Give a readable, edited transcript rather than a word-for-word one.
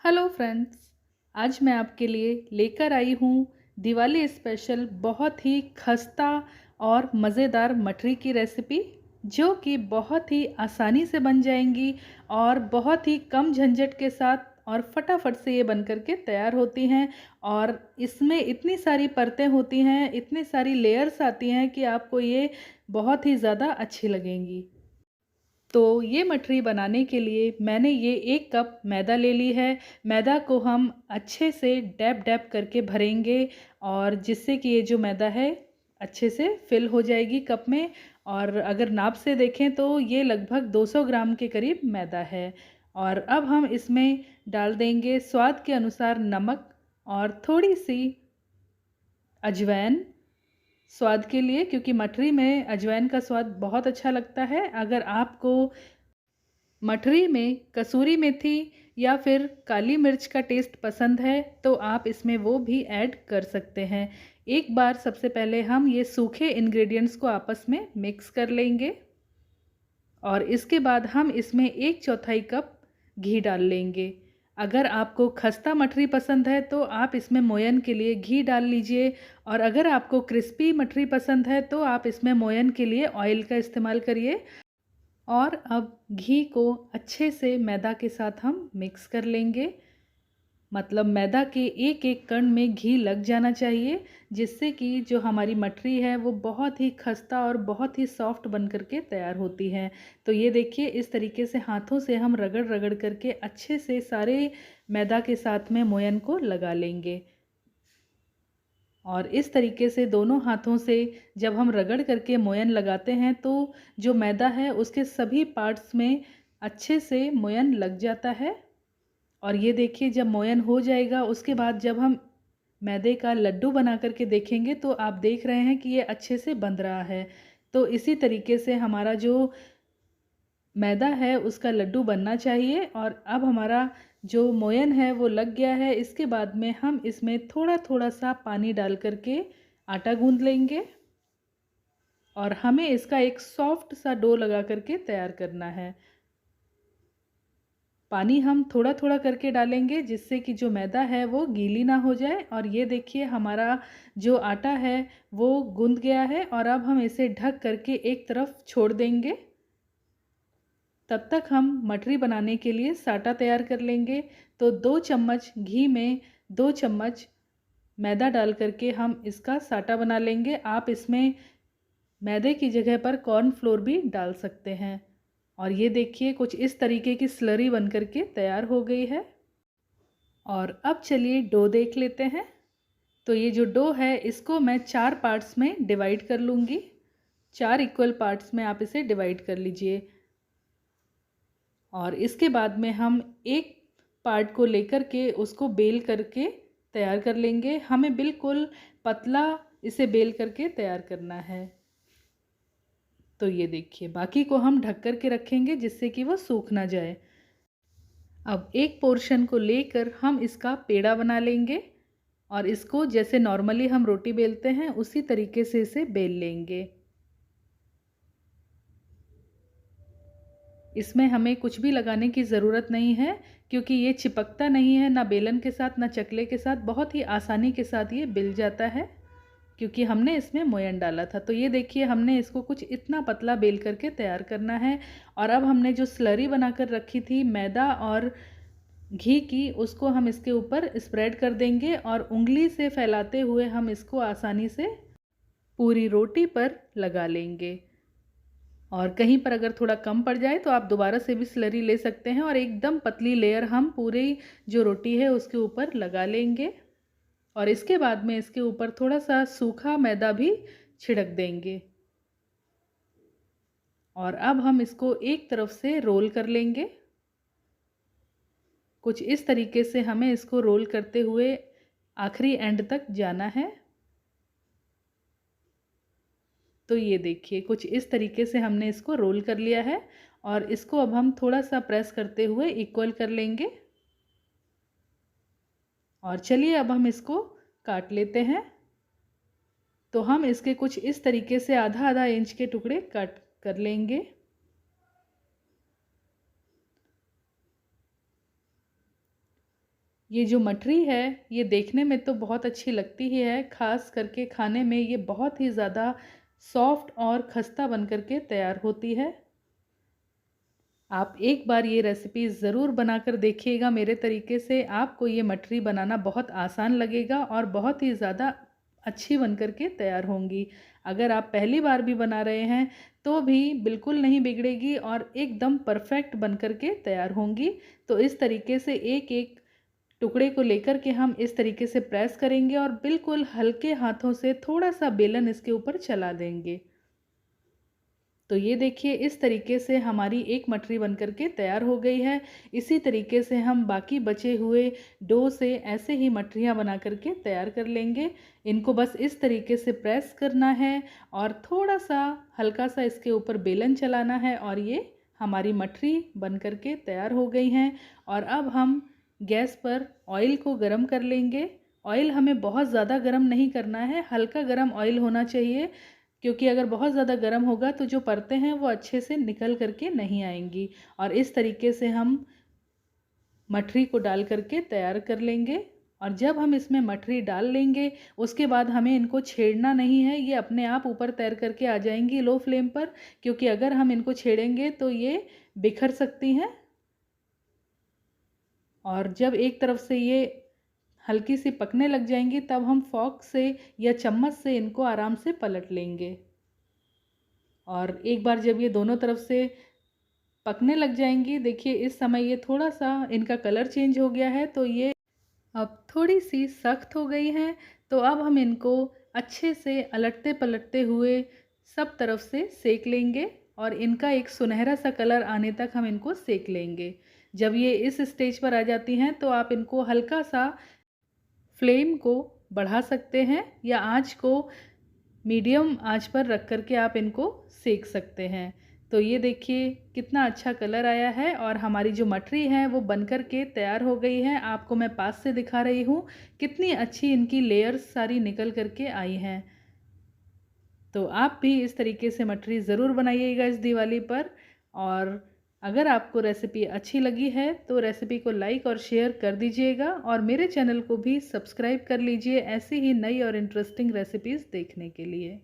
Hello friends. आज मैं आपके लिए लेकर आई हूँ दिवाली स्पेशल बहुत ही खस्ता और मज़ेदार मठरी की रेसिपी, जो कि बहुत ही आसानी से बन जाएंगी और बहुत ही कम झंझट के साथ और फटाफट से ये बन कर के तैयार होती हैं। और इसमें इतनी सारी परतें होती हैं, इतनी सारी लेयर्स आती हैं कि आपको ये बहुत ही ज़्यादा अच्छी लगेंगी। तो ये मठरी बनाने के लिए मैंने ये 1 कप मैदा ले ली है। मैदा को हम अच्छे से डैब-डैब करके भरेंगे और जिससे कि ये जो मैदा है अच्छे से फ़िल हो जाएगी कप में। और अगर नाप से देखें तो ये लगभग 200 ग्राम के करीब मैदा है। और अब हम इसमें डाल देंगे स्वाद के अनुसार नमक और थोड़ी-सी अजवाइन स्वाद के लिए, क्योंकि मठरी में अजवाइन का स्वाद बहुत अच्छा लगता है। अगर आपको मठरी में कसूरी मेथी या फिर काली मिर्च का टेस्ट पसंद है तो आप इसमें वो भी ऐड कर सकते हैं। एक बार सबसे पहले हम ये सूखे इंग्रेडिएंट्स को आपस में मिक्स कर लेंगे और इसके बाद हम इसमें 1/4 कप घी डाल लेंगे। अगर आपको खस्ता मठरी पसंद है तो आप इसमें मोयन के लिए घी डाल लीजिए, और अगर आपको क्रिस्पी मठरी पसंद है तो आप इसमें मोयन के लिए ऑयल का इस्तेमाल करिए। और अब घी को अच्छे से मैदा के साथ हम मिक्स कर लेंगे। मतलब मैदा के एक एक कण में घी लग जाना चाहिए, जिससे कि जो हमारी मठरी है वो बहुत ही खस्ता और बहुत ही सॉफ्ट बन करके तैयार होती है। तो ये देखिए, इस तरीके से हाथों से हम रगड़ रगड़ करके अच्छे से सारे मैदा के साथ में मोयन को लगा लेंगे। और इस तरीके से दोनों हाथों से जब हम रगड़ करके मोयन लगाते हैं तो जो मैदा है उसके सभी पार्ट्स में अच्छे से मोयन लग जाता है। और ये देखिए, जब मोयन हो जाएगा उसके बाद जब हम मैदे का लड्डू बना करके देखेंगे तो आप देख रहे हैं कि ये अच्छे से बंध रहा है। तो इसी तरीके से हमारा जो मैदा है उसका लड्डू बनना चाहिए। और अब हमारा जो मोयन है वो लग गया है। इसके बाद में हम इसमें थोड़ा थोड़ा सा पानी डाल करके आटा गूंद लेंगे और हमें इसका एक सॉफ्ट सा डो लगा करके तैयार करना है। पानी हम थोड़ा थोड़ा करके डालेंगे जिससे कि जो मैदा है वो गीली ना हो जाए। और ये देखिए, हमारा जो आटा है वो गूंद गया है और अब हम इसे ढक करके एक तरफ छोड़ देंगे। तब तक हम मठरी बनाने के लिए साटा तैयार कर लेंगे। तो 2 चम्मच घी में 2 चम्मच मैदा डाल करके हम इसका साटा बना लेंगे। आप इसमें मैदे की जगह पर कॉर्नफ्लोर भी डाल सकते हैं। और ये देखिए, कुछ इस तरीके की स्लरी बन करके तैयार हो गई है। और अब चलिए डो देख लेते हैं। तो ये जो डो है इसको मैं 4 पार्ट्स में डिवाइड कर लूँगी। 4 इक्वल पार्ट्स में आप इसे डिवाइड कर लीजिए। और इसके बाद में हम एक पार्ट को लेकर के उसको बेल करके तैयार कर लेंगे। हमें बिल्कुल पतला इसे बेल करके तैयार करना है। तो ये देखिए, बाकी को हम ढक कर के रखेंगे जिससे कि वो सूख ना जाए। अब एक पोर्शन को लेकर हम इसका पेड़ा बना लेंगे और इसको जैसे नॉर्मली हम रोटी बेलते हैं उसी तरीके से इसे बेल लेंगे। इसमें हमें कुछ भी लगाने की ज़रूरत नहीं है, क्योंकि ये चिपकता नहीं है ना बेलन के साथ ना चकले के साथ। बहुत ही आसानी के साथ ये बिल जाता है क्योंकि हमने इसमें मोयन डाला था। तो ये देखिए, हमने इसको कुछ इतना पतला बेल करके तैयार करना है। और अब हमने जो स्लरी बनाकर रखी थी मैदा और घी की, उसको हम इसके ऊपर स्प्रेड कर देंगे और उंगली से फैलाते हुए हम इसको आसानी से पूरी रोटी पर लगा लेंगे। और कहीं पर अगर थोड़ा कम पड़ जाए तो आप दोबारा से भी स्लरी ले सकते हैं और एकदम पतली लेयर हम पूरी जो रोटी है उसके ऊपर लगा लेंगे। और इसके बाद में इसके ऊपर थोड़ा सा सूखा मैदा भी छिड़क देंगे। और अब हम इसको एक तरफ से रोल कर लेंगे। कुछ इस तरीके से हमें इसको रोल करते हुए आखिरी एंड तक जाना है। तो ये देखिए, कुछ इस तरीके से हमने इसको रोल कर लिया है और इसको अब हम थोड़ा सा प्रेस करते हुए इक्वल कर लेंगे। और चलिए अब हम इसको काट लेते हैं। तो हम इसके कुछ इस तरीके से आधा आधा इंच के टुकड़े कट कर लेंगे। ये जो मठरी है ये देखने में तो बहुत अच्छी लगती ही है, ख़ास करके खाने में ये बहुत ही ज़्यादा सॉफ्ट और खस्ता बन कर के तैयार होती है। आप एक बार ये रेसिपी ज़रूर बनाकर देखिएगा मेरे तरीके से, आपको ये मठरी बनाना बहुत आसान लगेगा और बहुत ही ज़्यादा अच्छी बन कर के तैयार होंगी। अगर आप पहली बार भी बना रहे हैं तो भी बिल्कुल नहीं बिगड़ेगी और एकदम परफेक्ट बन कर के तैयार होंगी। तो इस तरीके से एक-एक टुकड़े को लेकर के हम इस तरीके से प्रेस करेंगे और बिल्कुल हल्के हाथों से थोड़ा-सा बेलन इसके ऊपर चला देंगे। तो ये देखिए इस तरीके से हमारी एक मठरी बन कर के तैयार हो गई है। इसी तरीके से हम बाकी बचे हुए डो से ऐसे ही मठरियाँ बना कर के तैयार कर लेंगे। इनको बस इस तरीके से प्रेस करना है और थोड़ा-सा हल्का-सा इसके ऊपर बेलन चलाना है और ये हमारी मठरी बन कर के तैयार हो गई हैं। और अब हम गैस पर ऑयल को गरम कर लेंगे। ऑयल हमें बहुत ज़्यादा गरम नहीं करना है, हल्का गरम ऑयल होना चाहिए, क्योंकि अगर बहुत ज़्यादा गर्म होगा तो जो परतें हैं वो अच्छे से निकल कर के नहीं आएँगी। और इस तरीके से हम मठरी को डाल कर के तैयार कर लेंगे। और जब हम इसमें मठरी डाल लेंगे उसके बाद हमें इनको छेड़ना नहीं है, ये अपने आप ऊपर तैर कर के आ जाएँगी लो फ्लेम पर, क्योंकि अगर हम इनको छेड़ेंगे तो ये बिखर सकती हैं। और जब एक तरफ से ये हल्की सी पकने लग जाएंगी तब हम फॉक से या चम्मच से इनको आराम से पलट लेंगे। और एक बार जब ये दोनों तरफ से पकने लग जाएंगी, देखिए इस समय ये थोड़ा सा इनका कलर चेंज हो गया है, तो ये अब थोड़ी सी सख्त हो गई हैं। तो अब हम इनको अच्छे से अलटते पलटते हुए सब तरफ से सेक लेंगे और इनका एक सुनहरा सा कलर आने तक हम इनको सेक लेंगे। जब ये इस स्टेज पर आ जाती हैं तो आप इनको हल्का सा फ्लेम को बढ़ा सकते हैं या आंच को मीडियम आंच पर रख कर के आप इनको सेक सकते हैं। तो ये देखिए कितना अच्छा कलर आया है और हमारी जो मठरी है वो बनकर के तैयार हो गई है। आपको मैं पास से दिखा रही हूँ कितनी अच्छी इनकी लेयर्स सारी निकल कर के आई हैं। तो आप भी इस तरीके से मठरी ज़रूर बनाइएगा इस दिवाली पर। और अगर आपको रेसिपी अच्छी लगी है तो रेसिपी को लाइक और शेयर कर दीजिएगा और मेरे चैनल को भी सब्सक्राइब कर लीजिए ऐसी ही नई और इंटरेस्टिंग रेसिपीज़ देखने के लिए।